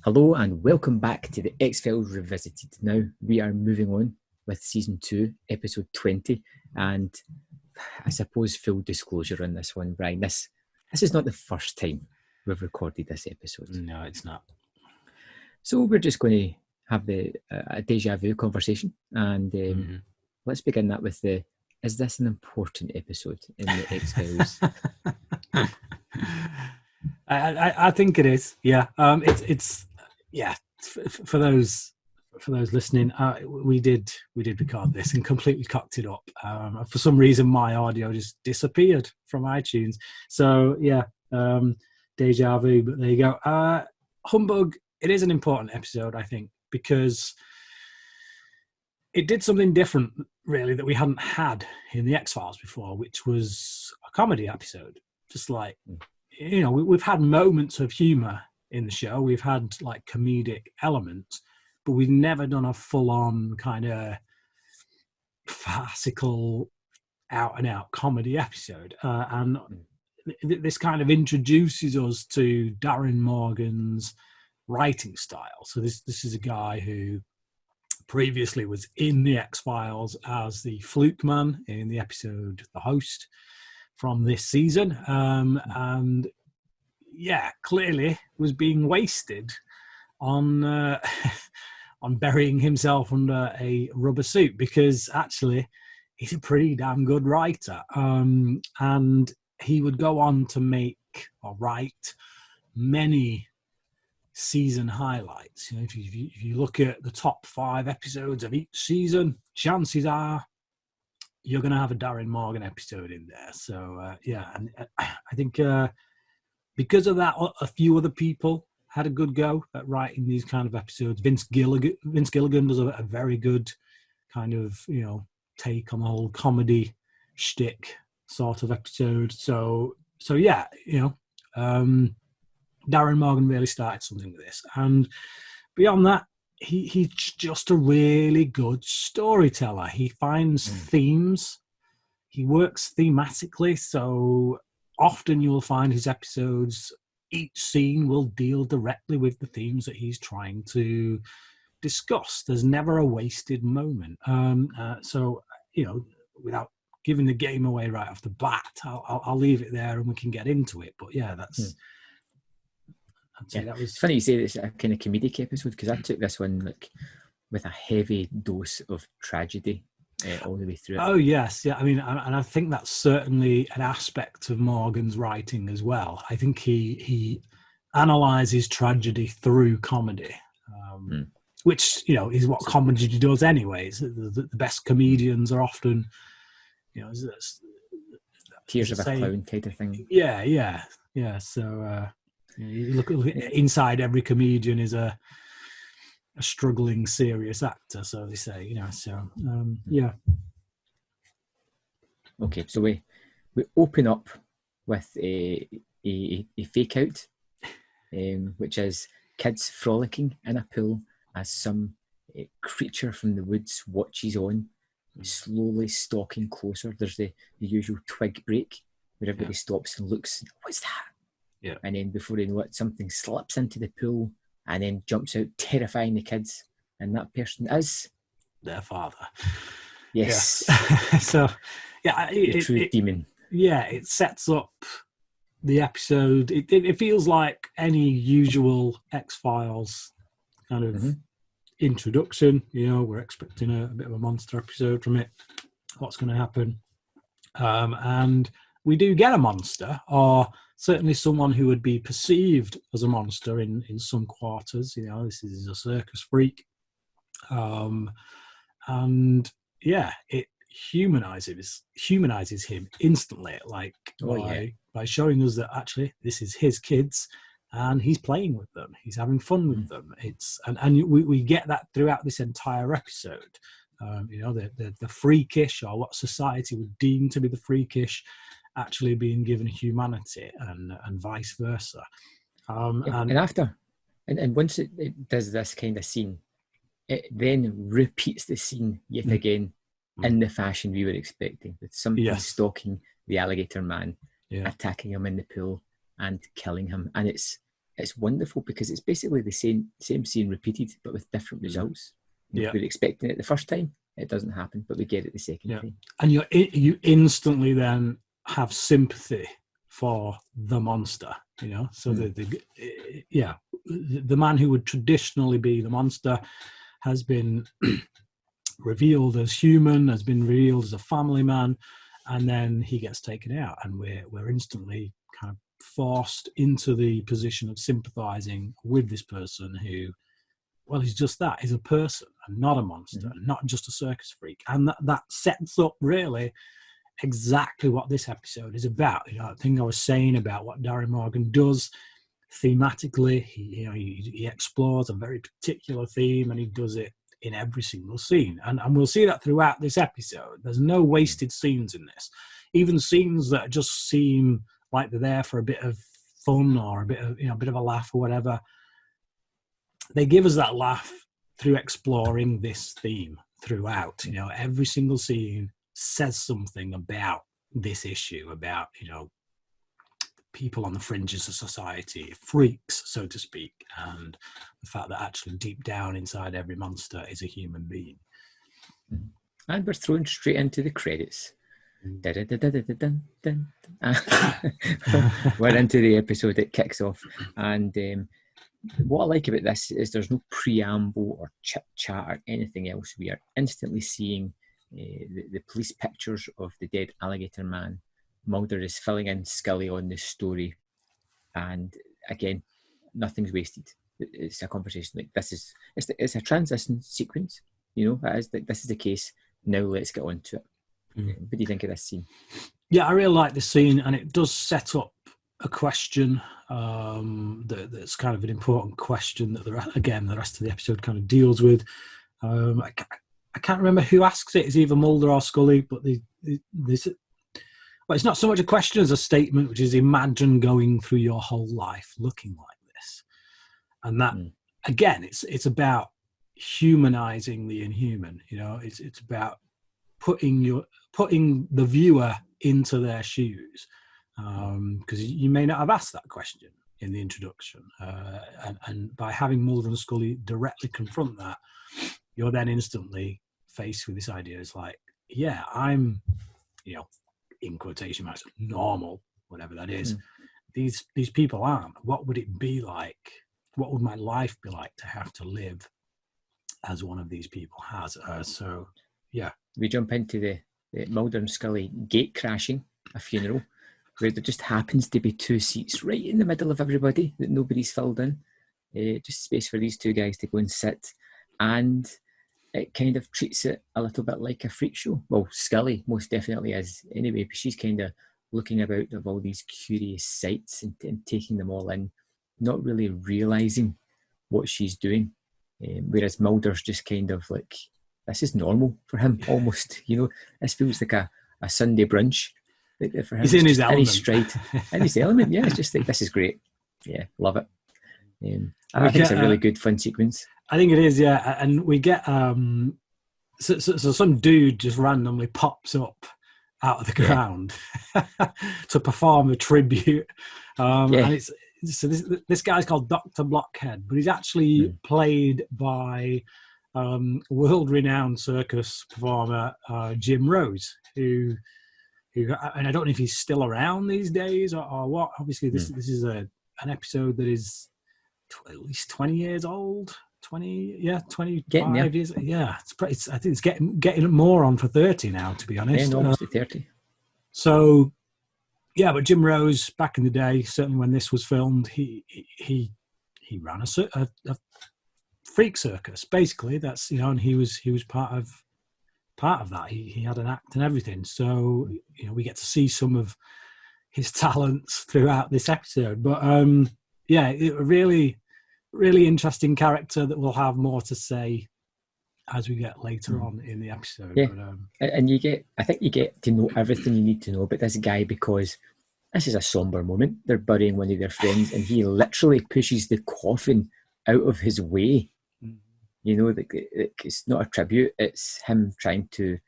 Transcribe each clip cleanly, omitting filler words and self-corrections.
Hello and welcome back to the X-Files Revisited. Now we are moving on with Season 2, Episode 20, and I suppose full disclosure on this one, Brian, this is not the first time we've recorded this episode. No, it's not. So we're just going to have a deja vu conversation, and let's begin that with is this an important episode in the X-Files? I think it is. Yeah. For those listening, we did record this and completely cocked it up. For some reason, my audio just disappeared from iTunes. So yeah, deja vu. But there you go. Humbug. It is an important episode, I think, because it did something different, really, that we hadn't had in the X-Files before, which was a comedy episode. Just like, you know, we've had moments of humour in the show. We've had like comedic elements, but we've never done a full-on kind of farcical, out-and-out comedy episode. And this kind of introduces us to Darren Morgan's writing style. So this is a guy who previously was in the X-Files as the Fluke Man in the episode The Host from this season, and yeah, clearly was being wasted on on burying himself under a rubber suit, because actually he's a pretty damn good writer, and he would go on to make or write many season highlights. You know, if you look at the top 5 episodes of each season, chances are you're going to have a Darren Morgan episode in there. So yeah, and I think because of that, a few other people had a good go at writing these kind of episodes. Vince Gilligan does a very good kind of, you know, take on the whole comedy shtick sort of episode. So yeah, you know, Darren Morgan really started something with this. And beyond that, he's just a really good storyteller. He finds themes. He works thematically. So often you will find his episodes, each scene will deal directly with the themes that he's trying to discuss. There's never a wasted moment. So, you know, without giving the game away right off the bat, I'll leave it there and we can get into it. But yeah, that's... Yeah. That was... It's funny you say it's a kind of comedic episode, because I took this one like with a heavy dose of tragedy all the way through it. Oh yes, yeah. I mean, and I think that's certainly an aspect of Morgan's writing as well. I think he analyzes tragedy through comedy, which, you know, is what comedy does anyways. The best comedians are often, you know, tears of a clown kind of thing. Yeah. So. You look inside every comedian is a struggling serious actor, so they say, you know. So yeah. Okay, so we open up with a fake out, which is kids frolicking in a pool as some creature from the woods watches on, slowly stalking closer. There's the usual twig break where everybody stops and looks. What's that? Yeah. And then before they know it, something slips into the pool and then jumps out, terrifying the kids. And that person is their father. Yes. Yeah. So, yeah, the true demon. Yeah, it sets up the episode. It feels like any usual X-Files kind of introduction. You know, we're expecting a bit of a monster episode from it. What's going to happen? And we do get a monster, or certainly someone who would be perceived as a monster in some quarters. You know, this is a circus freak. And yeah, it humanizes him instantly, like by showing us that actually this is his kids and he's playing with them, he's having fun with them. And we get that throughout this entire episode. You know, the freakish, or what society would deem to be the freakish, actually being given humanity, and vice versa. And once it does this kind of scene, it then repeats the scene yet again in the fashion we were expecting, with something stalking the alligator man, attacking him in the pool and killing him. And it's it's wonderful because it's basically the same scene repeated, but with different results. We're expecting it the first time, it doesn't happen, but we get it the second time. And you instantly then have sympathy for the monster, you know. So the man who would traditionally be the monster has been revealed as human, has been revealed as a family man, and then he gets taken out, and we're instantly kind of forced into the position of sympathizing with this person who, well, he's just that. He's a person and not a monster, not just a circus freak. And that sets up really exactly what this episode is about. You know, I think I was saying about what Darren Morgan does thematically. He explores a very particular theme, and he does it in every single scene. And we'll see that throughout this episode. There's no wasted scenes in this. Even scenes that just seem like they're there for a bit of fun or a bit of a laugh or whatever, they give us that laugh through exploring this theme throughout. You know, every single scene says something about this issue, about, you know, people on the fringes of society, freaks, so to speak, and the fact that actually deep down inside every monster is a human being. And we're thrown straight into the credits. We're into the episode. It kicks off, and what I like about this is there's no preamble or chit chat or anything else. We are instantly seeing the police pictures of the dead alligator man. Mulder is filling in Scully on this story, and again, nothing's wasted. It's a conversation like this. It's a transition sequence. You know, this is the case. Now let's get on to it. What do you think of this scene? Yeah, I really like this scene, and it does set up a question that's kind of an important question that the rest of the episode kind of deals with. I can't remember who asks it. It's either Mulder or Scully, but it's not so much a question as a statement, which is imagine going through your whole life looking like this. And that, again, it's about humanizing the inhuman. You know, it's about putting the viewer into their shoes, because you may not have asked that question in the introduction, and by having Mulder and Scully directly confront that, you're then instantly faced with this idea. It's like, yeah, I'm, you know, in quotation marks, normal, whatever that is. These people aren't. What would it be like? What would my life be like to have to live as one of these people has? So, yeah. We jump into the Mulder and Scully gate crashing a funeral, where there just happens to be two seats right in the middle of everybody that nobody's filled in. Just space for these two guys to go and sit. And it kind of treats it a little bit like a freak show. Well, Scully most definitely is anyway, but she's kind of looking about of all these curious sights and taking them all in, not really realising what she's doing. Whereas Mulder's just kind of like, this is normal for him almost. You know, this feels like a Sunday brunch for him. He's in his element. In his stride. In his element, yeah. It's just like, this is great. Yeah, love it. I think it's a really good fun sequence. I think it is, yeah. And we get so some dude just randomly pops up out of the ground to perform a tribute. And this guy's called Dr. Blockhead, but he's actually played by world-renowned circus performer Jim Rose, who, and I don't know if he's still around these days or what. Obviously, this is an episode that is at least 20 years old. 25 years. Yeah, I think it's getting more on for 30 now, to be honest. Yeah, almost 30. So, yeah, but Jim Rose, back in the day, certainly when this was filmed, he ran a freak circus, basically. That's, you know, and he was part of that. He had an act and everything. So, you know, we get to see some of his talents throughout this episode. But yeah, it really interesting character that will have more to say as we get later on in the episode. Yeah. But, and I think you get to know everything you need to know about this guy, because this is a somber moment. They're burying one of their friends, and he literally pushes the coffin out of his way. You know, it's not a tribute. It's him trying to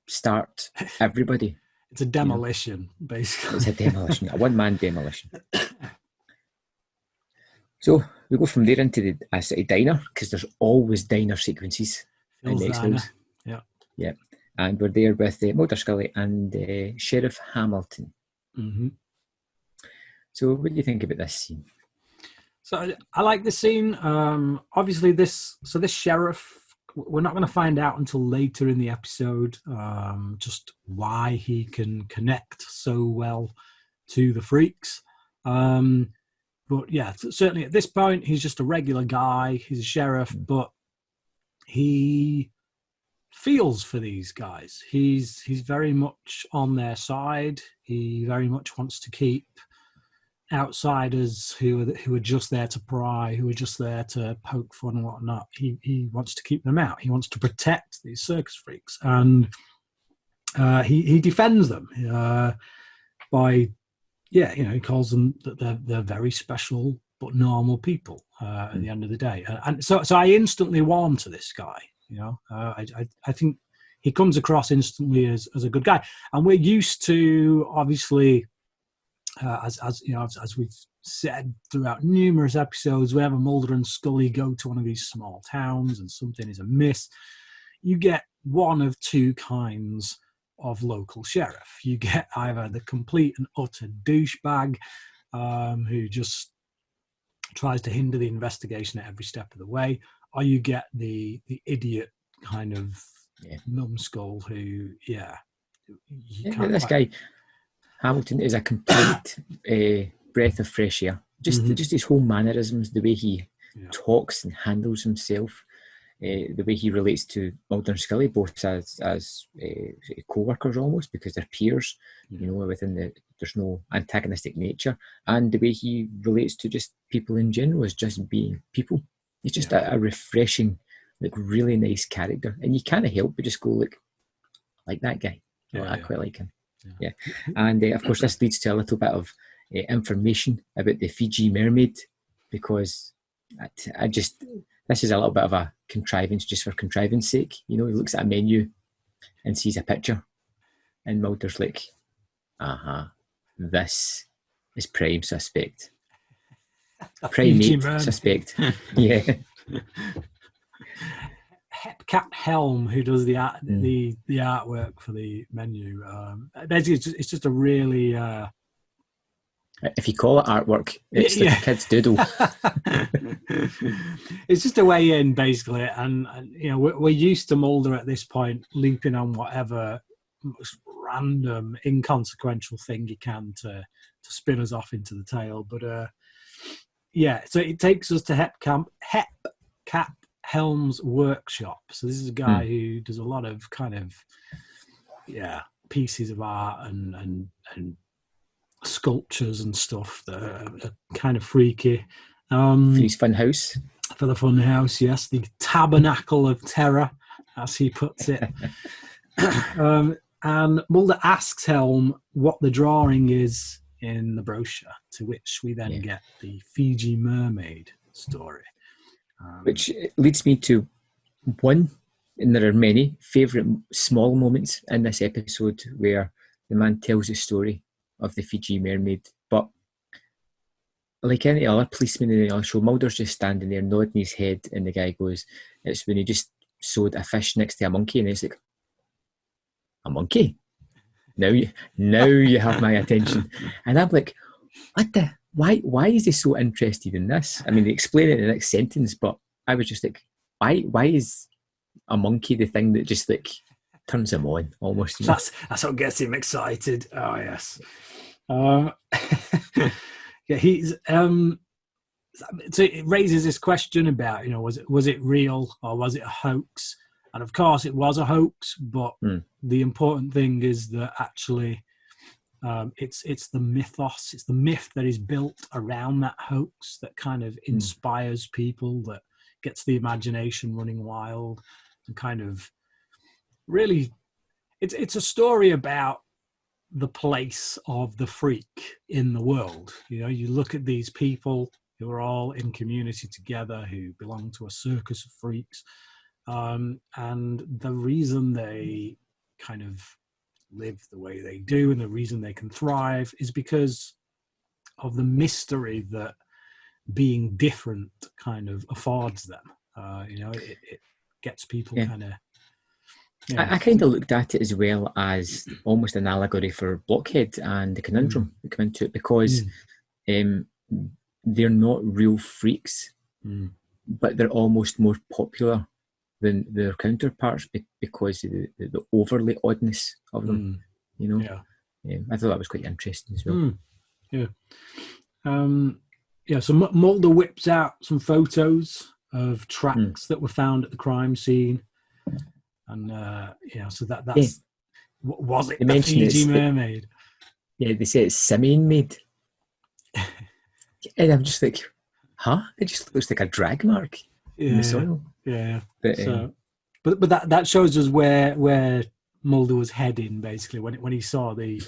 start everybody. It's a demolition, basically. It's a demolition, a one-man demolition. So we go from there into a city diner, because there's always diner sequences in Phil's the diner. X-Files. Yeah. Yeah. And we're there with Mulder Scully and Sheriff Hamilton. Mm-hmm. So what do you think about this scene? So I like the scene. Obviously, this sheriff, we're not going to find out until later in the episode just why he can connect so well to the freaks. But yeah, certainly at this point, he's just a regular guy. He's a sheriff, but he feels for these guys. He's very much on their side. He very much wants to keep outsiders who are just there to pry, who are just there to poke fun and whatnot. He wants to keep them out. He wants to protect these circus freaks, and he defends them by, he calls them that they're very special but normal people at the end of the day. And so I instantly warm to this guy. I think he comes across instantly as a good guy, and we're used to, obviously, as we've said throughout numerous episodes, whenever Mulder and Scully go to one of these small towns and something is amiss, you get one of two kinds of local sheriff. You get either the complete and utter douchebag who just tries to hinder the investigation at every step of the way, or you get the idiot kind of numbskull who, this guy Hamilton is a complete breath of fresh air. Just his whole mannerisms, the way he talks and handles himself, the way he relates to Mulder and Scully, both as co-workers almost, because they're peers, there's no antagonistic nature, and the way he relates to just people in general as just being people. He's just a refreshing, really nice character, and you can't help but just go, like that guy. I quite like him. Yeah. And of course this leads to a little bit of information about the Fiji Mermaid, because this is a little bit of a contrivance just for contrivance sake. He looks at a menu and sees a picture, and Mulder's like, this is prime suspect. Primate suspect. Yeah. Hepcat Helm, who does the artwork for the menu. Basically, it's just a really. If you call it artwork, it's like a kid's doodle. It's just a way in, basically, and we're used to Mulder at this point leaping on whatever most random, inconsequential thing he can to spin us off into the tale. But so it takes us to Hepcat Helm's workshop. So this is a guy who does a lot of kind of pieces of art and sculptures and stuff that are kind of freaky. For his Funhouse. For the Funhouse, yes, the Tabernacle of Terror, as he puts it. And Mulder asks Helm what the drawing is in the brochure, to which we then get the Fiji Mermaid story. Which leads me to one, and there are many, favourite small moments in this episode where the man tells the story of the Fiji Mermaid. But like any other policeman in the other show, Mulder's just standing there nodding his head, and the guy goes, it's when he just sewed a fish next to a monkey, and he's like, a monkey? Now you have my attention. And I'm like, why is he so interested in this? I mean, they explain it in the next sentence, but I was just like, why is a monkey the thing that just turns him on almost? That's what gets him excited. Oh yes. He's so it raises this question about, was it real or was it a hoax? And of course it was a hoax, but the important thing is that actually it's the mythos, it's the myth that is built around that hoax that kind of inspires people, that gets the imagination running wild, and kind of really it's a story about the place of the freak in the world. You look at these people who are all in community together, who belong to a circus of freaks, and the reason they kind of live the way they do and the reason they can thrive is because of the mystery that being different kind of affords them. It gets people kind of. I kind of looked at it as well as almost an allegory for Blockhead and the conundrum that come into it, because they're not real freaks, but they're almost more popular than their counterparts because of the overly oddness of them. I thought that was quite interesting as well. So Mulder whips out some photos of tracks that were found at the crime scene, and so that's was it the Fiji Mermaid? They say it's simian made, and I'm just like, huh? It just looks like a drag mark in the soil. But that shows us where Mulder was heading, basically, when he saw the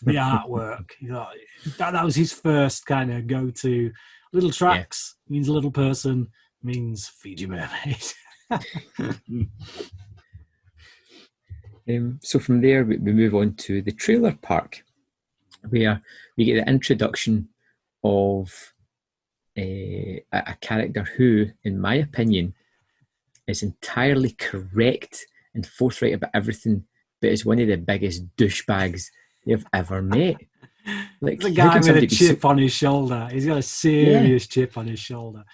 artwork. He thought that was his first kind of go-to. Little tracks means little person, means Fiji Mermaid. So from there we move on to the trailer park, where we get the introduction of a character who, in my opinion, is entirely correct and forthright about everything, but is one of the biggest douchebags you've ever met. Like the guy with a chip on his shoulder. He's got a serious chip on his shoulder.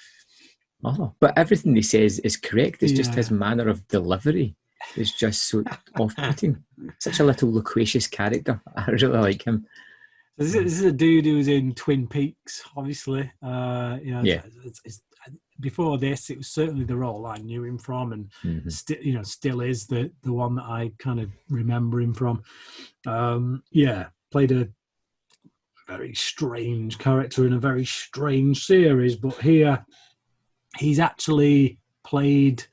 Oh, but everything he says is correct. It's just his manner of delivery is just so off-putting. Such a little loquacious character. I really like him. This is a dude who was in Twin Peaks, obviously. Before this, it was certainly the role I knew him from, and still is the one that I kind of remember him from. Played a very strange character in a very strange series, but here he's actually played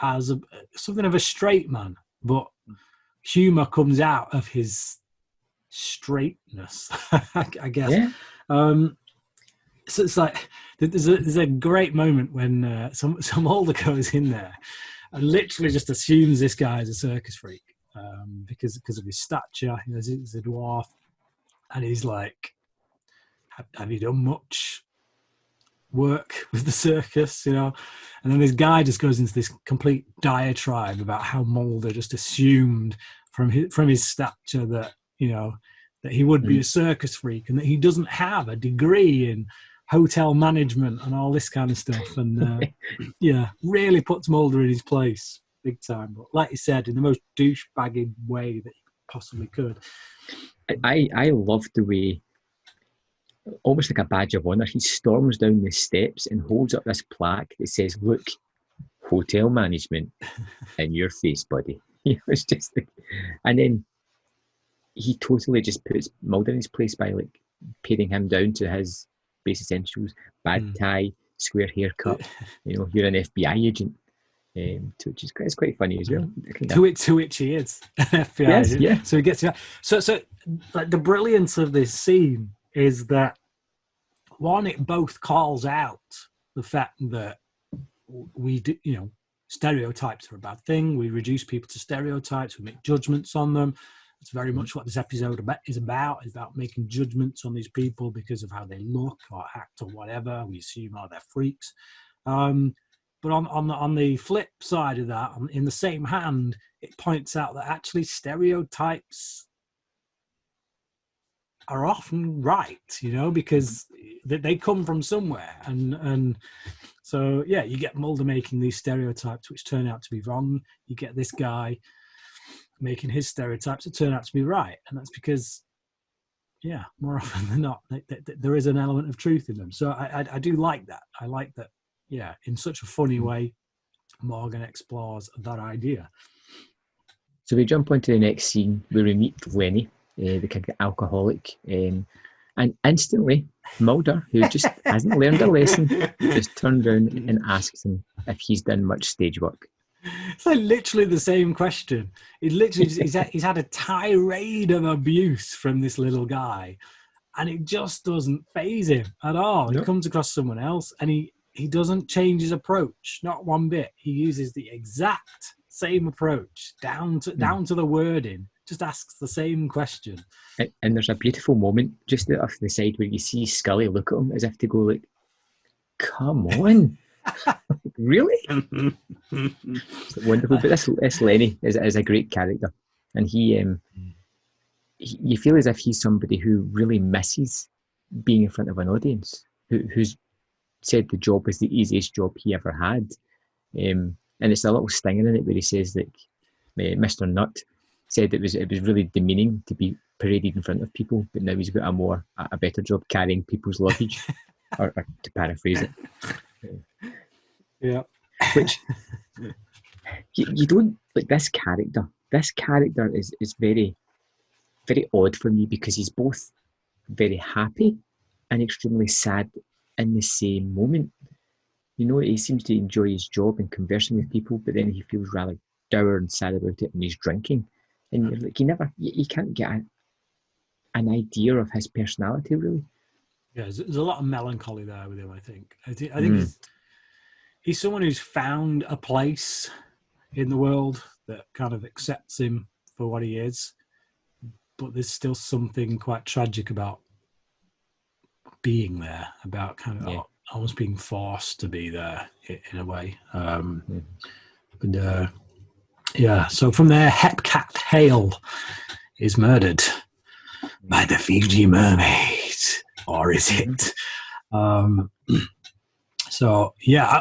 as something of a straight man, but humour comes out of his straightness, I guess. Yeah. So it's like there's a great moment when some older goes in there and literally just assumes this guy is a circus freak because of his stature. He's a dwarf, and he's like, "Have you done much work with the circus?" And then this guy just goes into this complete diatribe about how Mulder just assumed from his stature that that he would be a circus freak, and that he doesn't have a degree in hotel management and all this kind of stuff. And really puts Mulder in his place big time. But like you said, in the most douchebaggy way that he possibly could. I love the way, almost like a badge of honour, he storms down the steps and holds up this plaque that says, "Look, hotel management in your face, buddy." It's just like, and then he totally just puts Mulder in his place by like paring him down to his base essentials: bad tie, square haircut. You're an FBI agent, which is it's quite funny as well. To which he is an FBI agent. Yeah. So he gets so like the brilliance of this scene is that, one, it both calls out the fact that we do, stereotypes are a bad thing. We reduce people to stereotypes. We make judgments on them. It's very much what this episode is about. It's about making judgments on these people because of how they look or act or whatever. We assume, they're freaks. But on the flip side of that, in the same hand, it points out that actually stereotypes are often right, because they come from somewhere. And so, you get Mulder making these stereotypes which turn out to be wrong. You get this guy making his stereotypes that turn out to be right. And that's because, more often than not, there is an element of truth in them. So I do like that. I like that, in such a funny way, Morgan explores that idea. So we jump onto the next scene where we meet Lenny, the kind of alcoholic, and instantly Mulder, who just hasn't learned a lesson, just turned around and asks him if he's done much stage work. It's like literally the same question. He's had a tirade of abuse from this little guy, and it just doesn't faze him at all. Nope. He comes across someone else, and he doesn't change his approach, not one bit. He uses the exact same approach, down to the wording. Just asks the same question. And there's a beautiful moment just off the side where you see Scully look at him as if to go like, come on. Really? It's wonderful. But this Lenny is a great character. And he you feel as if he's somebody who really misses being in front of an audience, who's said the job was the easiest job he ever had. And it's a little stinger in it where he says that Mr. Nutt said it was really demeaning to be paraded in front of people, but now he's got a better job carrying people's luggage, or to paraphrase it. Yeah. Which you don't like this character. This character is very, very odd for me because he's both very happy and extremely sad in the same moment. You know, he seems to enjoy his job and conversing with people, but then he feels rather dour and sad about it when he's drinking. And you're like, you can't get an idea of his personality, really. Yeah, there's a lot of melancholy there with him, I think. I think he's someone who's found a place in the world that kind of accepts him for what he is, but there's still something quite tragic about being there, about kind of almost being forced to be there in a way. But so from there, Hepcat Hale is murdered by the Fiji Mermaid, or is it? And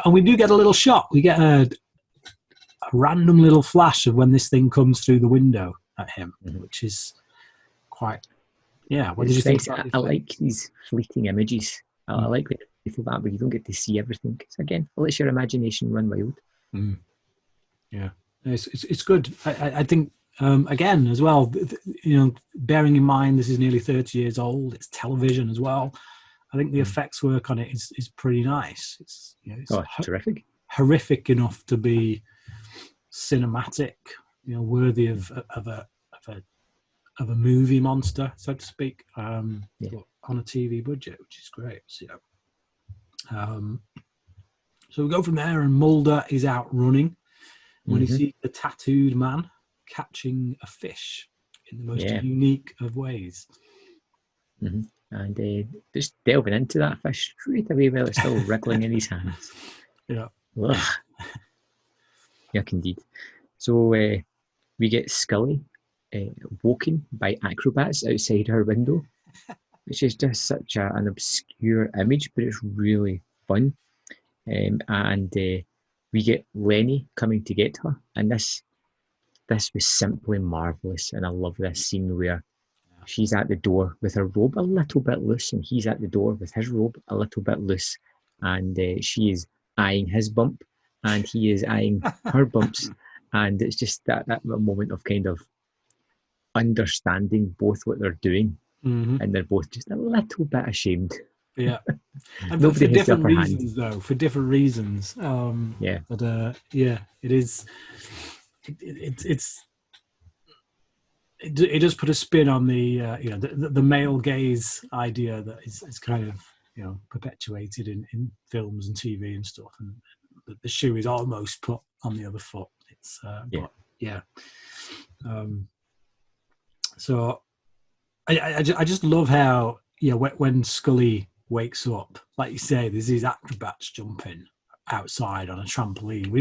we do get a little shot. We get a random little flash of when this thing comes through the window at him, which is quite... Yeah, what did you think about I like these fleeting images. I like when you feel that, but you don't get to see everything. Because again, it lets your imagination run wild. Yeah, it's good. I think, again, as well, bearing in mind this is nearly 30 years old, it's television as well. I think the effects work on it is pretty nice. It's terrific. Horrific enough to be cinematic, worthy of a movie monster, so to speak, on a TV budget, which is great. So we go from there, and Mulder is out running when he sees the tattooed man catching a fish in the most unique of ways. And just delving into that fish straight away while it's still wriggling in his hands. Yeah. Ugh. Yuck indeed. So we get Scully woken by acrobats outside her window, which is just such an obscure image, but it's really fun. And we get Lenny coming to get her, and this was simply marvellous. And I love this scene where she's at the door with her robe a little bit loose, and he's at the door with his robe a little bit loose, and she is eyeing his bump, and he is eyeing her bumps, and it's just that moment of kind of understanding both what they're doing, and they're both just a little bit ashamed. Yeah, and for different reasons, though. For different reasons. But it is. It does put a spin on the male gaze idea that is kind of perpetuated in films and TV and stuff, and the shoe is almost put on the other foot. It's So I just love how when Scully wakes up, like you say, there's these acrobats jumping outside on a trampoline. We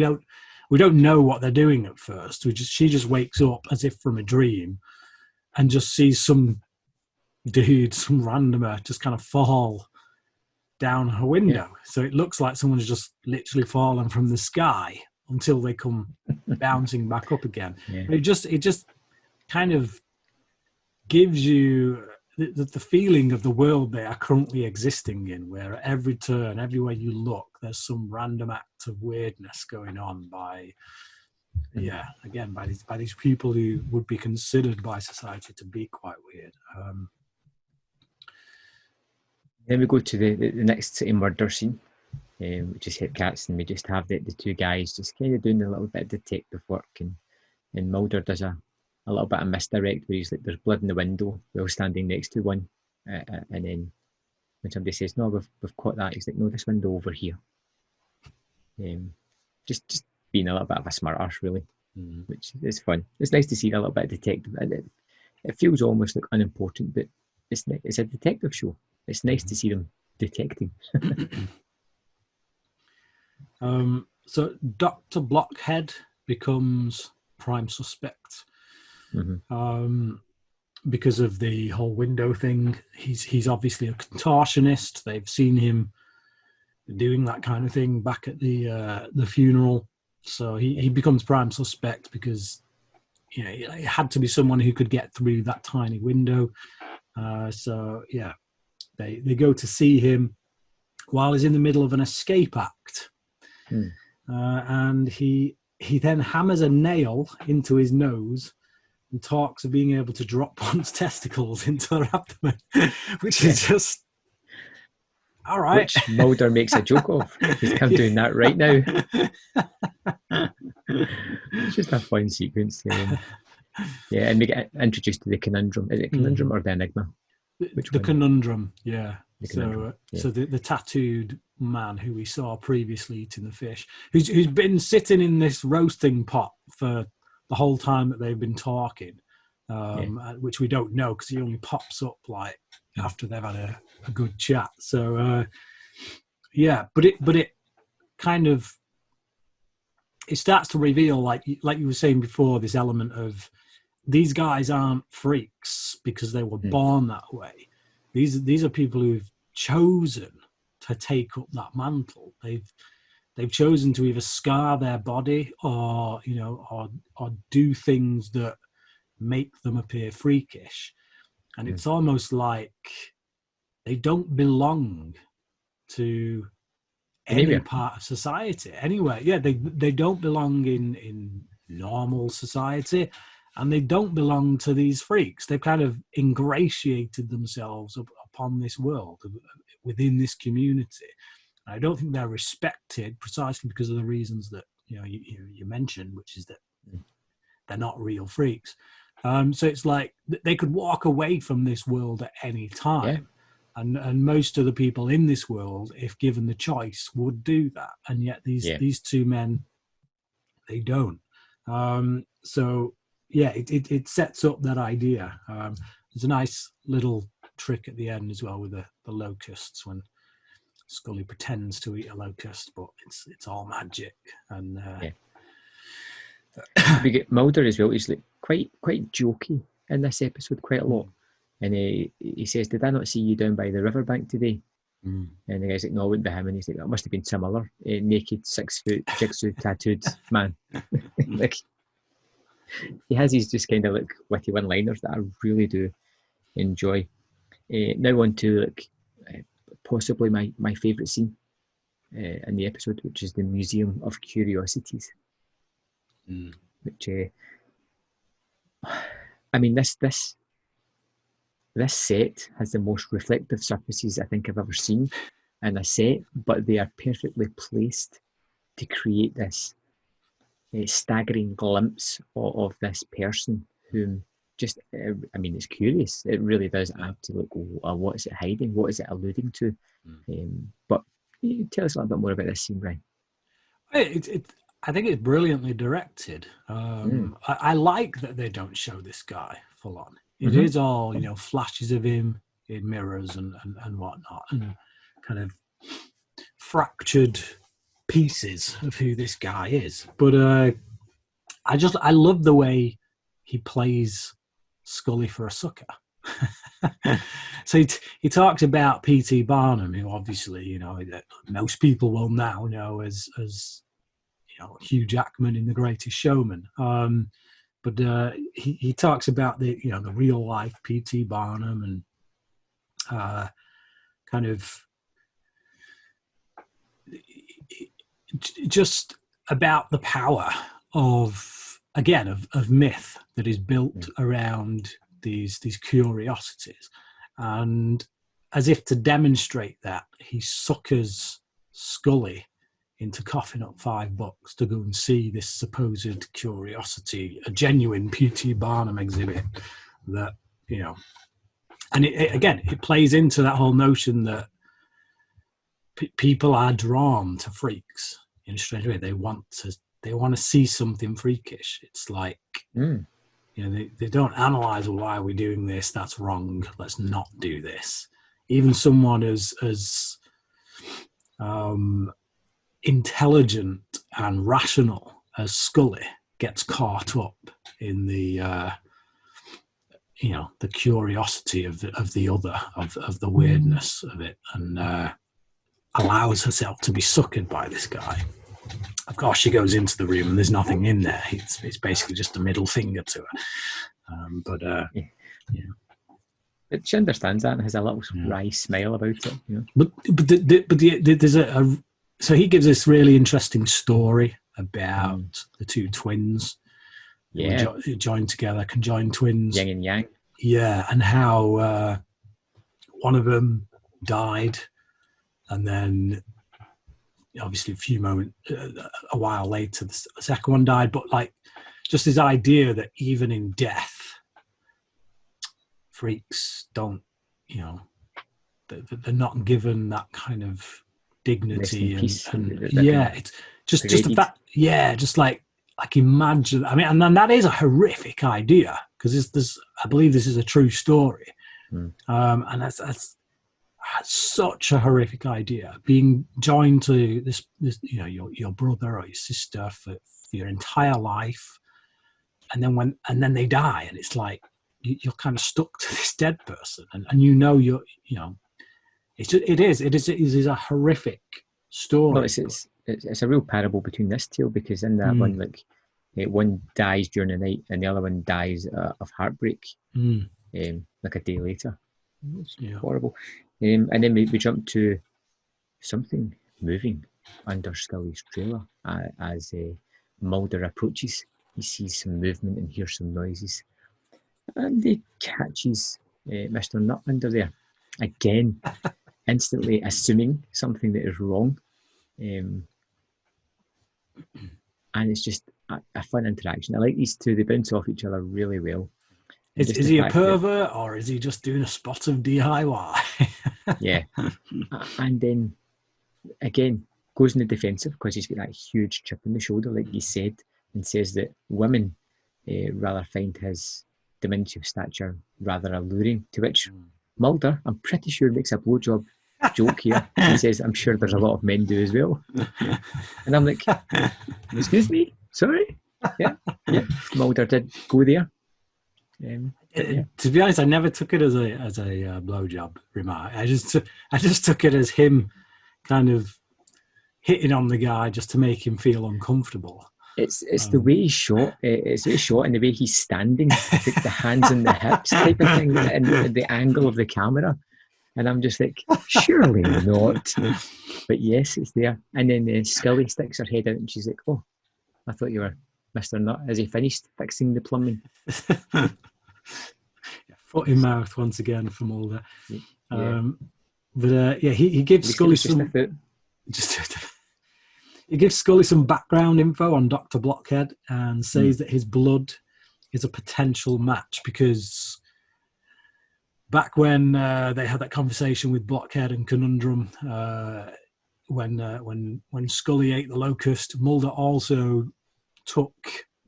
don't know what they're doing at first. She just wakes up as if from a dream and just sees some dude, some randomer, just kind of fall down her window. So it looks like someone's just literally fallen from the sky until they come bouncing back up again. It just kind of gives you the feeling of the world they are currently existing in, where at every turn, everywhere you look, there's some random act of weirdness going on by these people who would be considered by society to be quite weird. Then we go to the next city murder scene, which is Hepcats, and we just have the two guys just kind of doing a little bit of detective work, and Mulder does a little bit of misdirect where he's like, there's blood in the window while standing next to one, and then when somebody says, no, we've caught that, he's like, no, this window over here. Just being a little bit of a smart arse, really, which is fun. It's nice to see a little bit of detective. It feels almost like unimportant, but it's a detective show. It's nice to see them detecting. So Dr. Blockhead becomes prime suspect because of the whole window thing. He's obviously a contortionist. They've seen him doing that kind of thing back at the funeral. So he becomes prime suspect because it had to be someone who could get through that tiny window. So yeah, they go to see him while he's in the middle of an escape act. And he then hammers a nail into his nose and talks of being able to drop one's testicles into their abdomen, which is just all right. Which Mulder makes a joke of. I'm doing that right now. It's just a fun sequence. Yeah, and we get introduced to the conundrum. Is it conundrum or the enigma? The conundrum, yeah. The conundrum, So the tattooed man who we saw previously eating the fish, who's been sitting in this roasting pot for the whole time that they've been talking, which we don't know because he only pops up like after they've had a good chat. So but it kind of it starts to reveal like you were saying before, this element of these guys aren't freaks because they were born that way. These are people who've chosen to take up that mantle. They've chosen to either scar their body or do things that make them appear freakish. And it's almost like they don't belong to any part of society. Anyway, they don't belong in normal society. And they don't belong to these freaks. They've kind of ingratiated themselves upon this world, within this community. And I don't think they're respected precisely because of the reasons that you mentioned, which is that they're not real freaks. So it's like they could walk away from this world at any time. Yeah. And most of the people in this world, if given the choice, would do that. And yet these two men, they don't. So yeah, it sets up that idea. There's a nice little trick at the end as well with the locusts when Scully pretends to eat a locust, but it's all magic. And we get Mulder as well. He's like quite jokey in this episode, quite a lot. And he says, "Did I not see you down by the riverbank today?" And the guy's like, "No, it wouldn't be him." And he's like, "That must have been some other naked 6-foot jigsaw tattooed man." Like, he has these just kind of like witty one-liners that I really do enjoy. Now on to possibly my favourite scene in the episode, which is the Museum of Curiosities. Which, I mean, this set has the most reflective surfaces I think I've ever seen in a set, but they are perfectly placed to create this staggering glimpse of this person whom just, I mean, it's curious. It really does add to like, what is it hiding? What is it alluding to? But tell us a little bit more about this scene, Brian. I think it's brilliantly directed. I like that they don't show this guy full on. It is all, flashes of him in mirrors and whatnot, and kind of fractured pieces of who this guy is. But I love the way he plays Scully for a sucker. So he talks about P.T. Barnum, who obviously, most people will now know as Hugh Jackman in The Greatest Showman. But he talks about the real life P.T. Barnum and kind of just about the power of myth that is built around these curiosities. And as if to demonstrate that, he suckers Scully into coughing up $5 to go and see this supposed curiosity, a genuine P.T. Barnum exhibit that, and it plays into that whole notion that people are drawn to freaks in a strange way. They want to see something freakish. It's like, they don't analyze, well, why are we doing this? That's wrong. Let's not do this. Even someone as intelligent and rational as Scully gets caught up in the the curiosity of the other, of the weirdness of it, and allows herself to be suckered by this guy. Of course, she goes into the room and there's nothing in there. It's basically just a middle finger to her. Yeah. But she understands that and has a little wry smile about it. You know? But there's so he gives this really interesting story about the two twins. Yeah, who join together, conjoined twins. Yin and yang. Yeah, and how one of them died, and then obviously a while later, the second one died. But like, just this idea that even in death, freaks don't, they're not given that kind of dignity and it's just the fact. Yeah, just like imagine. I mean, and that is a horrific idea because I believe this is a true story, and that's such a horrific idea. Being joined to this your brother or your sister for your entire life, and then they die, and it's like you're kind of stuck to this dead person, and it is a horrific story. Well, it's a real parable between this tale, because in that one, like, one dies during the night and the other one dies of heartbreak, like a day later. It's horrible. And then we jump to something moving under Scully's trailer as Mulder approaches. He sees some movement and hears some noises, and he catches Mr. Nutt under there again, instantly assuming something that is wrong. And it's just a fun interaction. I like these two. They bounce off each other really well. Is he a pervert, or is he just doing a spot of DIY? Yeah. And then, again, goes in the defensive because he's got that huge chip in the shoulder, like he said, and says that women rather find his diminutive stature rather alluring, to which Mulder, I'm pretty sure, makes a blowjob joke here. He says, I'm sure there's a lot of men do as well. And I'm like, excuse me? Sorry? Yeah. Mulder did go there. To be honest, I never took it as a blowjob remark. I just took it as him kind of hitting on the guy just to make him feel uncomfortable. It's the way he's shot. It's the way he's shot and the way he's standing, like the hands on the hips type of thing, and the angle of the camera. And I'm just like, surely not. But yes, it's there. And then Scully sticks her head out and she's like, oh, I thought you were Mr. Nutt. Has he finished fixing the plumbing? Foot in mouth once again from all that. He gives Scully some... He gives Scully some background info on Dr. Blockhead and says that his blood is a potential match, because back when they had that conversation with Blockhead and Conundrum, when Scully ate the locust, Mulder also took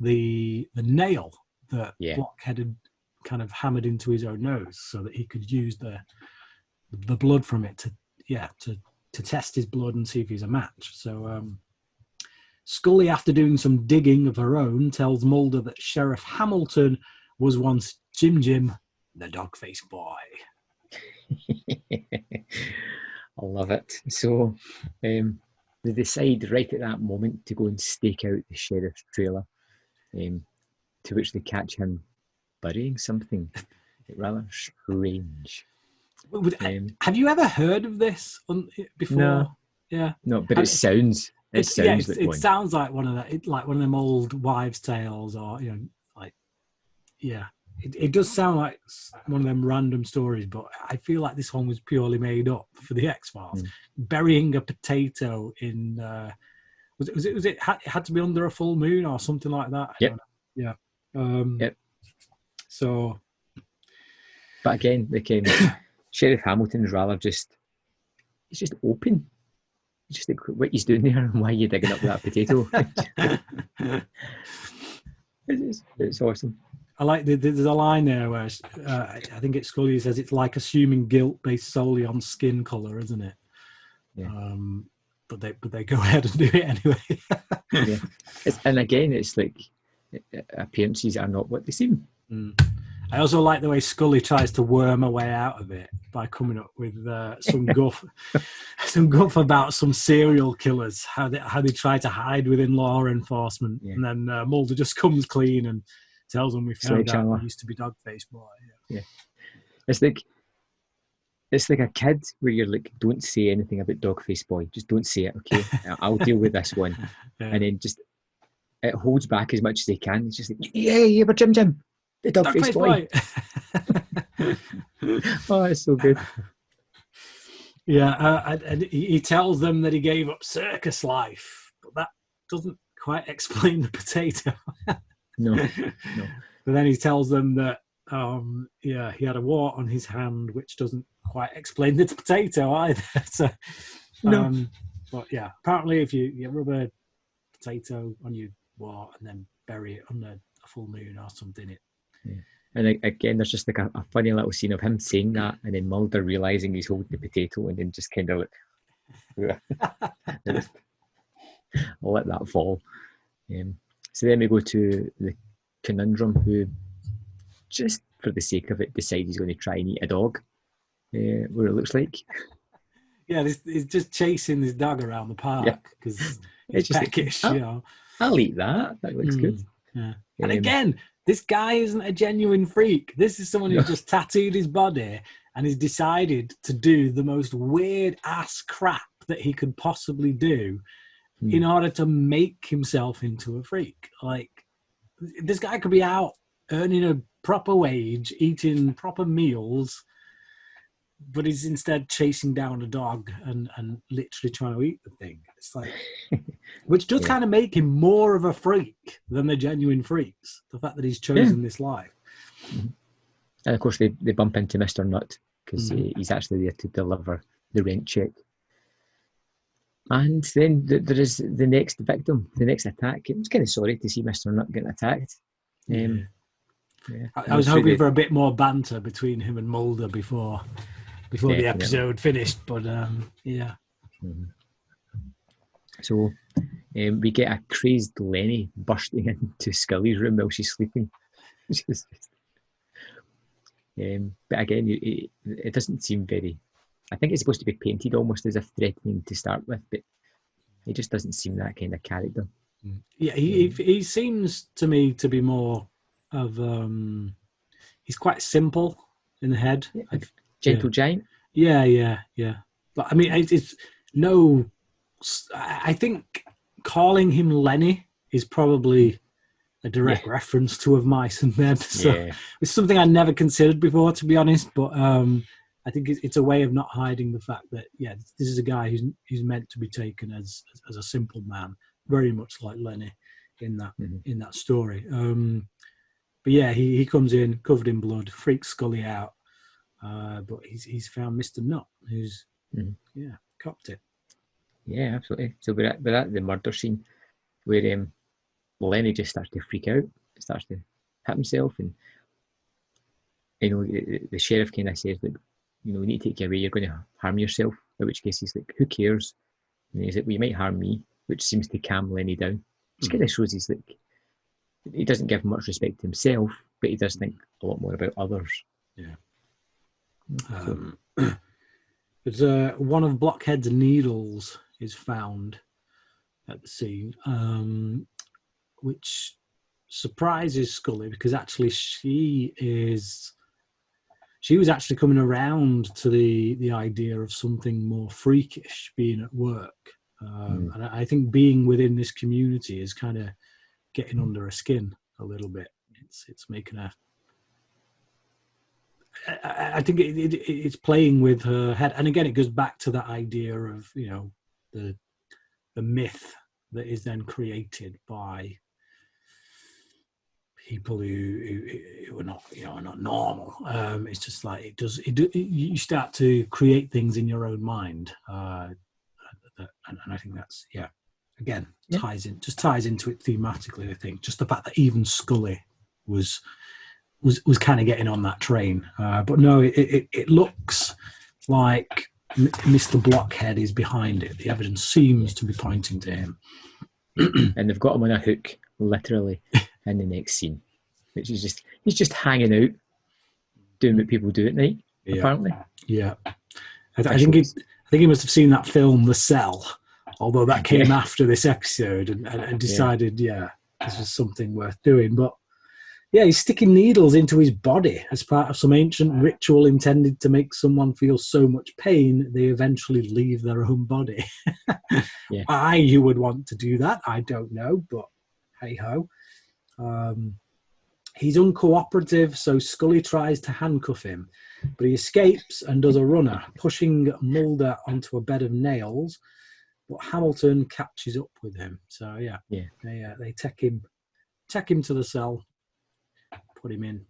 the nail that Blockhead had kind of hammered into his own nose so that he could use the blood from it to test his blood and see if he's a match. So Scully, after doing some digging of her own, tells Mulder that Sheriff Hamilton was once Jim, the dog-faced boy. I love it. So they decide right at that moment to go and stake out the sheriff's trailer, to which they catch him burying something rather strange. Have you ever heard of this before? No. Yeah. No, but it sounds it sounds like one of them old wives' tales, or It does sound like one of them random stories, but I feel like this one was purely made up for the X-Files. Burying a potato in it had to be under a full moon or something like that. Yep. Yep. So, but again, Sheriff Hamilton's rather he's just open. It's just like what he's doing there and why are you digging up that potato. It's awesome. I like there's a line there where I think it's Scully says it's like assuming guilt based solely on skin colour, isn't it? Yeah. but they go ahead and do it anyway. Yeah. And again, it's like appearances are not what they seem. I also like the way Scully tries to worm her way out of it by coming up with some guff about some serial killers, how they try to hide within law enforcement, and then Mulder just comes clean and tells them we found out he used to be Dogface Boy. Yeah. It's like a kid where you're like, don't say anything about Dogface Boy, just don't say it, okay? I'll deal with this one. And then just it holds back as much as they can. It's just like, yeah, but Jim. The Dogface Boy. Oh, it's so good. Yeah, and he tells them that he gave up circus life, but that doesn't quite explain the potato. No. But then he tells them that, he had a wart on his hand, which doesn't quite explain the potato either. So, no. But yeah, apparently if you rub a potato on your wart and then bury it under a full moon or something, Yeah. And again, there's just like a funny little scene of him saying that, and then Mulder realizing he's holding the potato, and then just kind of like let that fall. So then we go to the conundrum, who, just for the sake of it, decides he's going to try and eat a dog. What it looks like. Yeah, he's just chasing this dog around the park because it's peckish. Like, I'll eat that. That looks good. Yeah. And again, this guy isn't a genuine freak. This is someone who's just tattooed his body and has decided to do the most weird ass crap that he could possibly do in order to make himself into a freak. Like, this guy could be out earning a proper wage, eating proper meals, but he's instead chasing down a dog and literally trying to eat the thing. It's like, which does kind of make him more of a freak than the genuine freaks. The fact that he's chosen this life. And of course, they bump into Mr. Nutt because he's actually there to deliver the rent check. And then there is the next victim, the next attack. It was kind of sorry to see Mr. Nutt getting attacked. I was hoping for a bit more banter between him and Mulder before the episode finished, but So we get a crazed Lenny bursting into Scully's room while she's sleeping. But again, it doesn't seem very... I think it's supposed to be painted almost as if threatening to start with, but he just doesn't seem that kind of character. Yeah, he seems to me to be more of... he's quite simple in the head. Gentle giant? Yeah. But I mean, it's no... I think calling him Lenny is probably a direct reference to Of Mice and Men. So it's something I never considered before, to be honest. But I think it's a way of not hiding the fact that, this is a guy who's meant to be taken as a simple man, very much like Lenny in that story. But he comes in covered in blood, freaks Scully out. But he's found Mr. Nutt, who's copped it. Yeah, absolutely. So we're at the murder scene where Lenny just starts to freak out, starts to hit himself, and the sheriff kind of says, like, we need to take you away, you're going to harm yourself. In which case he's like, who cares? And he's like, well, you might harm me, which seems to calm Lenny down. Which kind of shows he's like, he doesn't give much respect to himself, but he does think a lot more about others. There's one of Blockhead's needles is found at the scene, which surprises Scully because actually she was actually coming around to the idea of something more freakish being at work. And I think being within this community is kind of getting under her skin a little bit. It's making her... I think it's playing with her head. And again, it goes back to that idea of, the myth that is then created by people who are not, are not normal. It's just like you start to create things in your own mind. And I think that's, again, ties into it thematically, I think. Just the fact that even Scully was kind of getting on that train. But no, it looks like Mr. Blockhead is behind it. The evidence seems to be pointing to him. And they've got him on a hook, literally, in the next scene, which is he's just hanging out, doing what people do at night, apparently. Yeah. I think he must have seen that film, The Cell, although that came after this episode, and decided, this was something worth doing. But yeah, he's sticking needles into his body as part of some ancient ritual intended to make someone feel so much pain they eventually leave their own body. Why you would want to do that, I don't know, but hey ho. He's uncooperative, so Scully tries to handcuff him, but he escapes and does a runner, pushing Mulder onto a bed of nails. But Hamilton catches up with him. So they take him to the cell, put him in.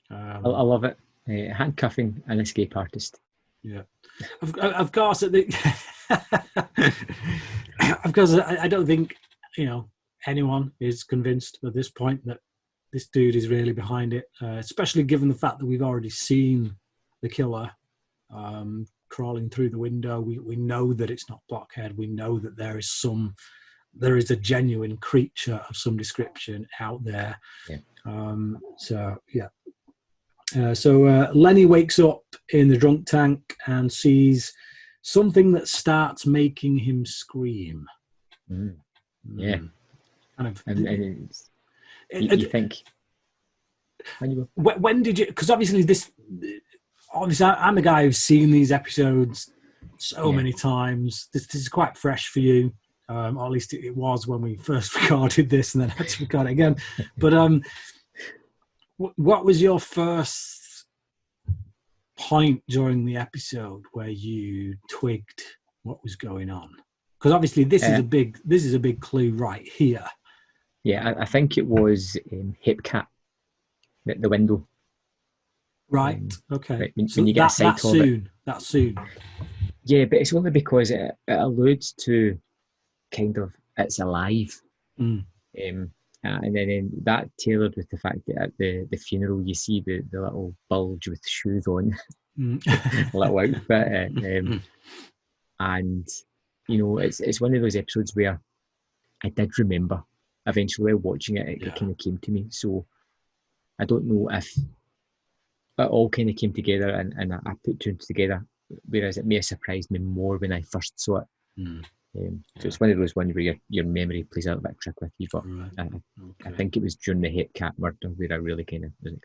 I love it. Handcuffing an escape artist. Yeah, of course. Of course, I don't think anyone is convinced at this point that this dude is really behind it, especially given the fact that we've already seen the killer crawling through the window. We know that it's not Blockhead. We know that there is a genuine creature of some description out there. So Lenny wakes up in the drunk tank and sees something that starts making him scream. Yeah. And you think, when did you? Because obviously I'm a guy who's seen these episodes so many times. This is quite fresh for you, or at least it was when we first recorded this, and then had to record it again. But what was your first point during the episode where you twigged what was going on? Because obviously this is a big clue right here. Yeah, I think it was Hipcat at the window. Right. Okay. Right, when you get a sight of it. That's soon. Yeah, but it's only because it alludes to kind of it's alive. And then that tailored with the fact that at the funeral you see the little bulge with shoes on, little outfit, and it's one of those episodes where I did remember. Eventually, watching it kind of came to me. So I don't know if it all kind of came together and I put two together, whereas it may have surprised me more when I first saw it. So it's one of those ones where your memory plays a little bit of trick with you. But I think it was during the Hipcat murder where I really kind of was like,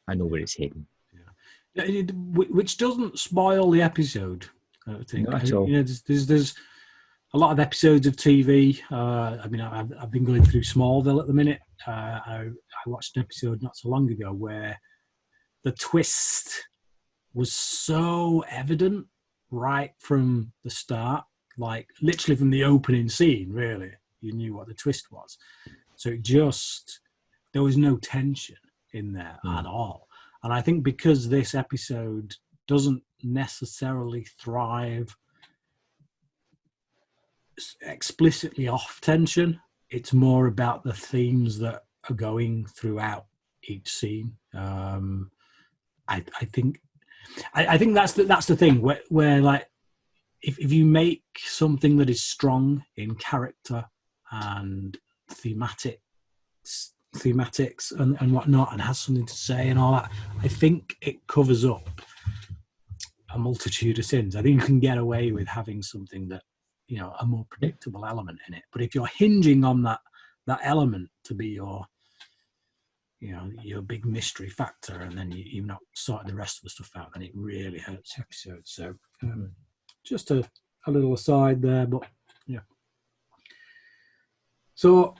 I know where it's heading. Which doesn't spoil the episode, I think. Not at all. There's a lot of episodes of TV. I've been going through Smallville at the minute. I watched an episode not so long ago where the twist was so evident right from the start, like literally from the opening scene, really. You knew what the twist was. So there was no tension in there at all. And I think because this episode doesn't necessarily thrive explicitly off tension, it's more about the themes that are going throughout each scene. I think that's the thing where like if you make something that is strong in character and thematics and whatnot, and has something to say and all that, I think it covers up a multitude of sins. I think you can get away with having something that, a more predictable element in it. But if you're hinging on that element to be your big mystery factor, and then you've not sorted the rest of the stuff out, then it really hurts the episode. So just a little aside there, but yeah. So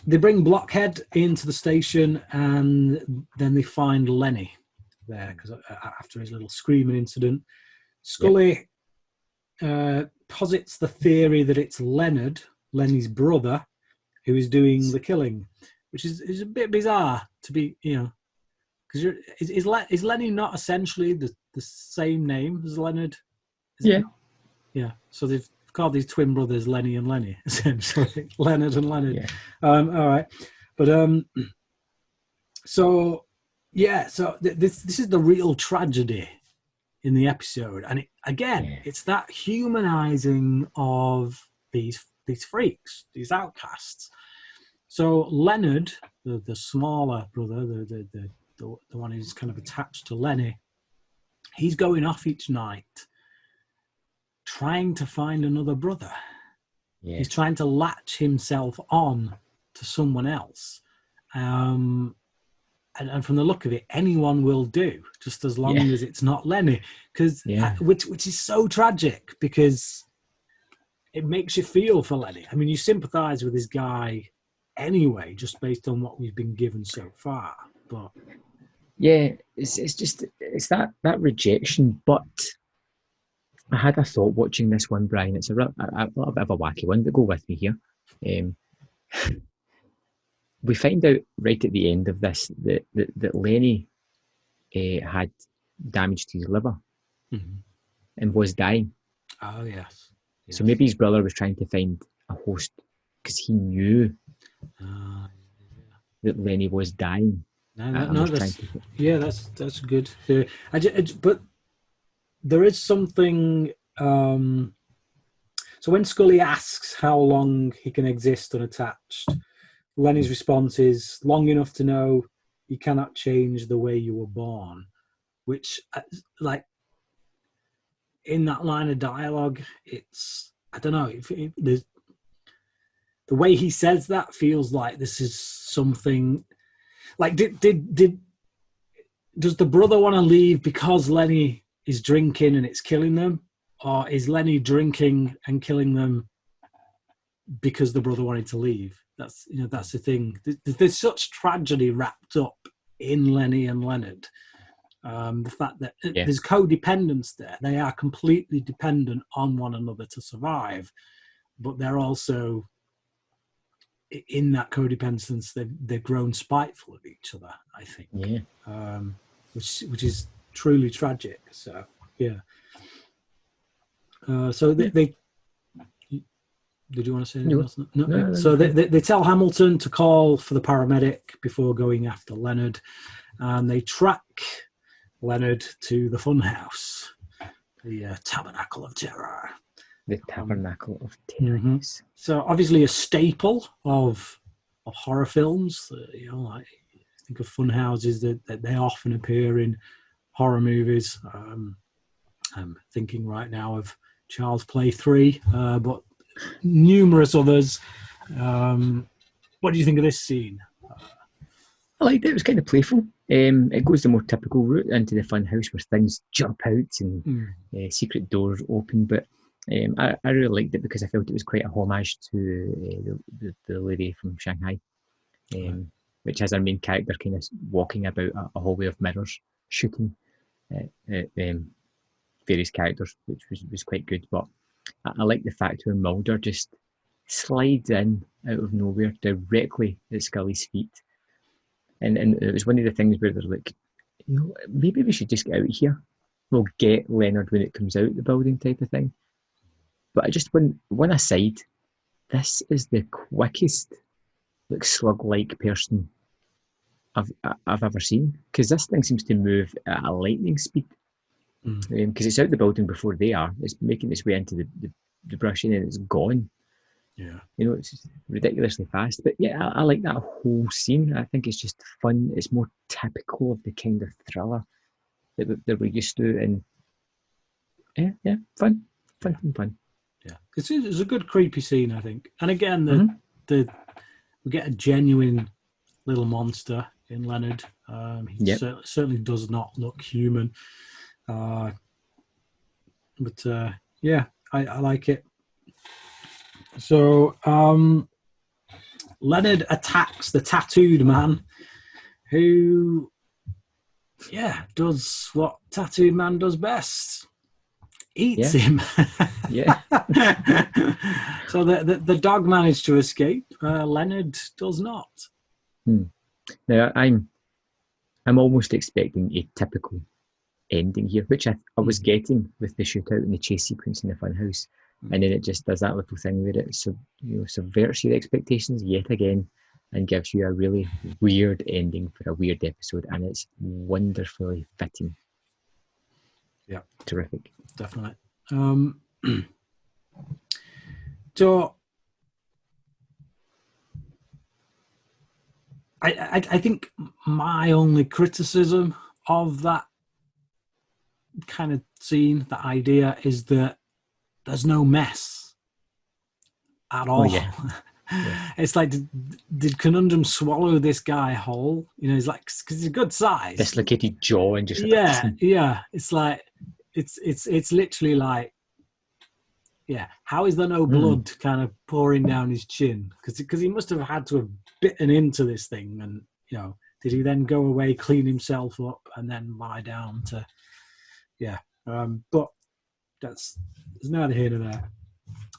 they bring Blockhead into the station, and then they find Lenny there because after his little screaming incident, Scully posits the theory that it's Leonard, Lenny's brother, who is doing the killing, which is a bit bizarre to be, because is Lenny not essentially the same name as Leonard? Yeah. So they've called these twin brothers Lenny and Lenny, essentially. Leonard and Leonard. Yeah. All right, but this is the real tragedy in the episode. And it's that humanizing of these freaks, these outcasts. So Leonard, the smaller brother, the one who's kind of attached to Lenny, he's going off each night trying to find another brother. Yeah. He's trying to latch himself on to someone else. And from the look of it, anyone will do, just as long as it's not Lenny. Which is so tragic, because it makes you feel for Lenny. I mean, you sympathise with this guy anyway, just based on what we've been given so far. But yeah, it's that rejection. But I had a thought watching this one, Brian. It's a little bit of a wacky one, but go with me here. We find out right at the end of this that Lenny had damage to his liver and was dying. Oh, yes. So maybe his brother was trying to find a host because he knew that Lenny was dying. That's good. But there is something. So when Scully asks how long he can exist unattached, Lenny's response is long enough to know you cannot change the way you were born, which, like, in that line of dialogue, it's, I don't know, the way he says that feels like this is something like, does the brother want to leave because Lenny is drinking and it's killing them, or is Lenny drinking and killing them because the brother wanted to leave? That's the thing. There's such tragedy wrapped up in Lenny and Leonard. The fact that there's codependence there. They are completely dependent on one another to survive, but they're also, in that codependence, they've grown spiteful of each other, I think. Yeah. Which is truly tragic. So yeah. So they did you want to say anything else? No. So they tell Hamilton to call for the paramedic before going after Leonard, and they track Leonard to the Funhouse, the Tabernacle of Terror. The Tabernacle of Terror. So obviously a staple of horror films. Like, think of fun houses that they often appear in horror movies. I'm thinking right now of Child's Play 3, but numerous others. What do you think of this scene? I liked it. It was kind of playful. It goes the more typical route into the fun house where things jump out and secret doors open. But I really liked it because I felt it was quite a homage to the lady from Shanghai, which has our main character kind of walking about a hallway of mirrors, shooting at various characters, which was quite good. But I like the fact where Mulder just slides in out of nowhere directly at Scully's feet. And it was one of the things where they're like, maybe we should just get out of here. We'll get Leonard when it comes out the building, type of thing. But I just one aside, this is the quickest, like, slug-like person I've ever seen, because this thing seems to move at a lightning speed. Because it's out the building before they are. It's making its way into the brushing and it's gone. Yeah. It's just ridiculously fast. But yeah, I like that whole scene. I think it's just fun. It's more typical of the kind of thriller that we're used to. And yeah, fun. Yeah. It's a good creepy scene, I think. And again, we get a genuine little monster in Leonard. He certainly does not look human. But yeah, I like it. So Leonard attacks the tattooed man, who does what tattooed man does best: eats him. Yeah. So the dog managed to escape. Leonard does not. Now I'm almost expecting a typical ending here, which I was getting with the shootout and the chase sequence in the Funhouse, and then it just does that little thing where it subverts your expectations yet again and gives you a really weird ending for a weird episode, and it's wonderfully fitting. Yeah, terrific. Definitely. So I think my only criticism of that kind of scene, the idea, is that there's no mess at all. Oh yeah. Yeah. It's like, did Conundrum swallow this guy whole? You know, he's like, because he's a good size. Dislocated jaw and just yeah. It's like, it's literally like, yeah. How is there no blood kind of pouring down his chin? Because he must have had to have bitten into this thing, and you know, did he then go away, clean himself up, and then lie down to, yeah. But there's neither here nor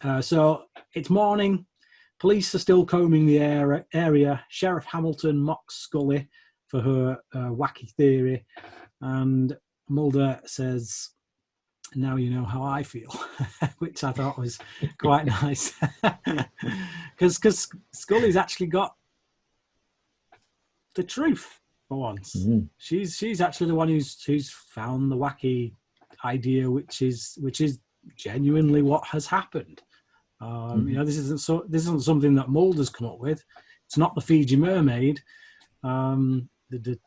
there. So it's morning. Police are still combing the area. Sheriff Hamilton mocks Scully for her wacky theory, and Mulder says, "Now you know how I feel," which I thought was quite nice, because Scully's actually got the truth for once. She's actually the one who's found the wacky idea, which is genuinely what has happened. You know, this isn't something that Mulder's come up with. It's not the Fiji Mermaid. The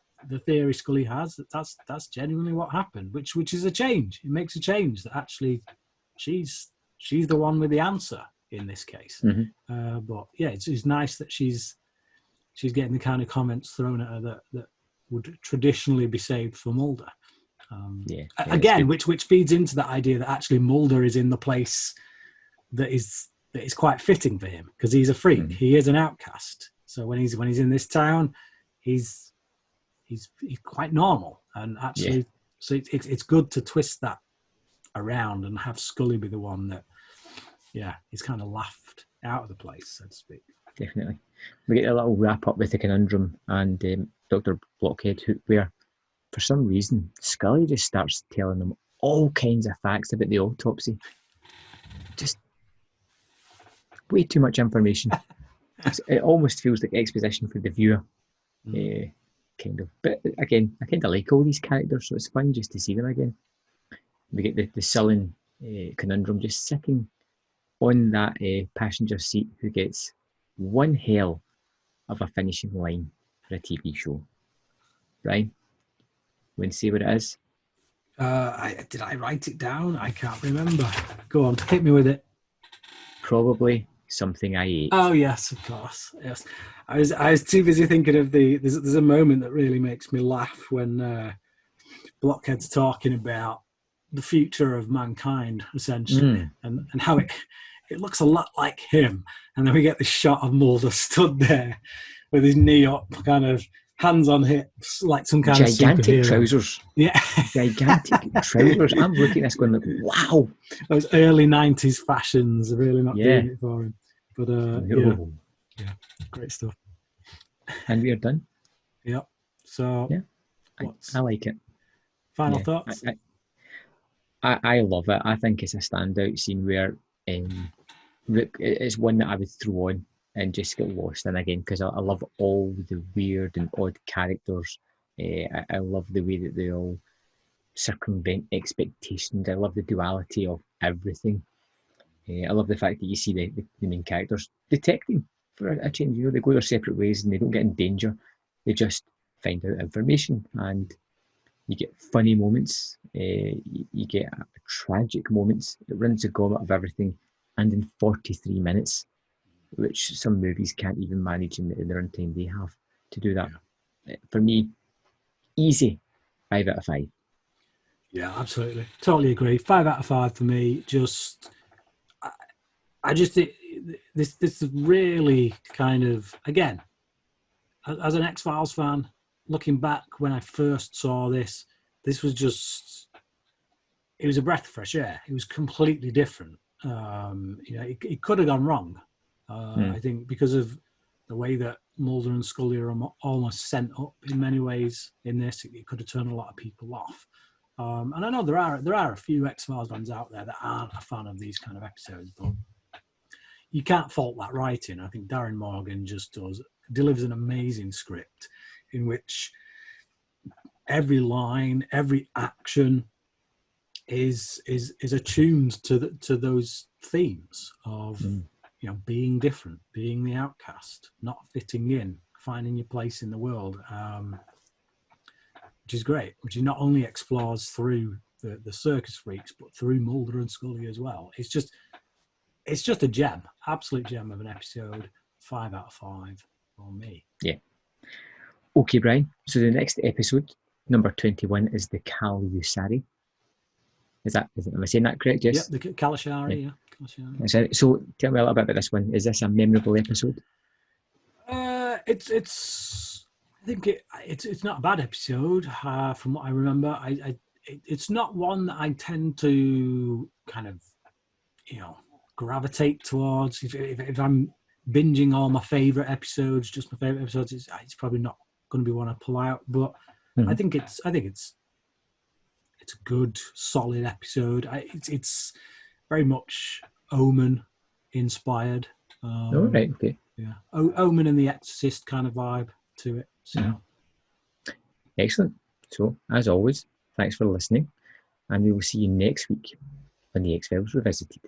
theory Scully has, that's genuinely what happened, which is a change. It makes a change that actually she's the one with the answer in this case. But yeah, it's nice that she's getting the kind of comments thrown at her that would traditionally be saved for Mulder. Again, which feeds into that idea that actually Mulder is in the place that is quite fitting for him, because he's a freak. He is an outcast. So when he's in this town, he's quite normal, and actually, so it's good to twist that around and have Scully be the one that, is kind of laughed out of the place, so to speak. Definitely. We get a little wrap up with the Conundrum and Dr. Blockhead, where for some reason Scully just starts telling them all kinds of facts about the autopsy. Just way too much information. It almost feels like exposition for the viewer, kind of. But again, I kind of like all these characters, so it's fun just to see them again. We get the sullen Conundrum just sitting on that passenger seat, who gets one hell of a finishing line for a TV show. Right? Want to see what it is? Did I write it down? I can't remember. Go on, hit me with it. Probably something I ate. Oh yes, of course. Yes, I was too busy thinking of there's a moment that really makes me laugh when Blockhead's talking about the future of mankind, essentially, and how it looks a lot like him, and then we get this shot of Mulder stood there with his knee up, kind of hands on hips, like some kind gigantic of superhero. Trousers. Yeah, gigantic trousers. I'm looking at this going like, wow. Those early 90s fashions are really not doing it for him. But yeah, great stuff. And we are done. Yep. So I like it. Final thoughts? I love it. I think it's a standout scene where it's one that I would throw on and just get lost in again, because I love all the weird and odd characters. I love the way that they all circumvent expectations. I love the duality of everything. I love the fact that you see the main characters detecting for a change. You know, they go their separate ways and they don't get in danger. They just find out information, and you get funny moments. You get tragic moments. It runs the gamut of everything, and in 43 minutes, which some movies can't even manage in the runtime they have to do that. For me, easy 5 out of 5. Yeah, absolutely. Totally agree. 5 out of 5 for me. I just think this is really kind of, again, as an X-Files fan, looking back when I first saw this was just, it was a breath of fresh air. It was completely different. You know, it could have gone wrong. I think because of the way that Mulder and Scully are almost sent up in many ways in this, it could have turned a lot of people off. And I know there are a few X-Files fans out there that aren't a fan of these kind of episodes, but you can't fault that writing. I think Darren Morgan just delivers an amazing script in which every line, every action is attuned to those themes of being different, being the outcast, not fitting in, finding your place in the world, which is great. Which he not only explores through the circus freaks, but through Mulder and Scully as well. It's just a gem, absolute gem of an episode. 5 out of 5 for me. Yeah. Okay, Brian. So the next episode, number 21, is the Calusari. Am I saying that correct? Yes. Yep, the Kalashari. Yeah. Kalashari. So tell me a little bit about this one. Is this a memorable episode? It's. I think it's not a bad episode from what I remember. It's not one that I tend to kind of gravitate towards. If I'm binging all my favorite episodes, just my favorite episodes, it's probably not going to be one I pull out. But I think it's a good, solid episode. It's very much Omen inspired. Right. Okay. Yeah, Omen and The Exorcist kind of vibe to it. So. Excellent. So, as always, thanks for listening, and we will see you next week on the X-Files Revisited.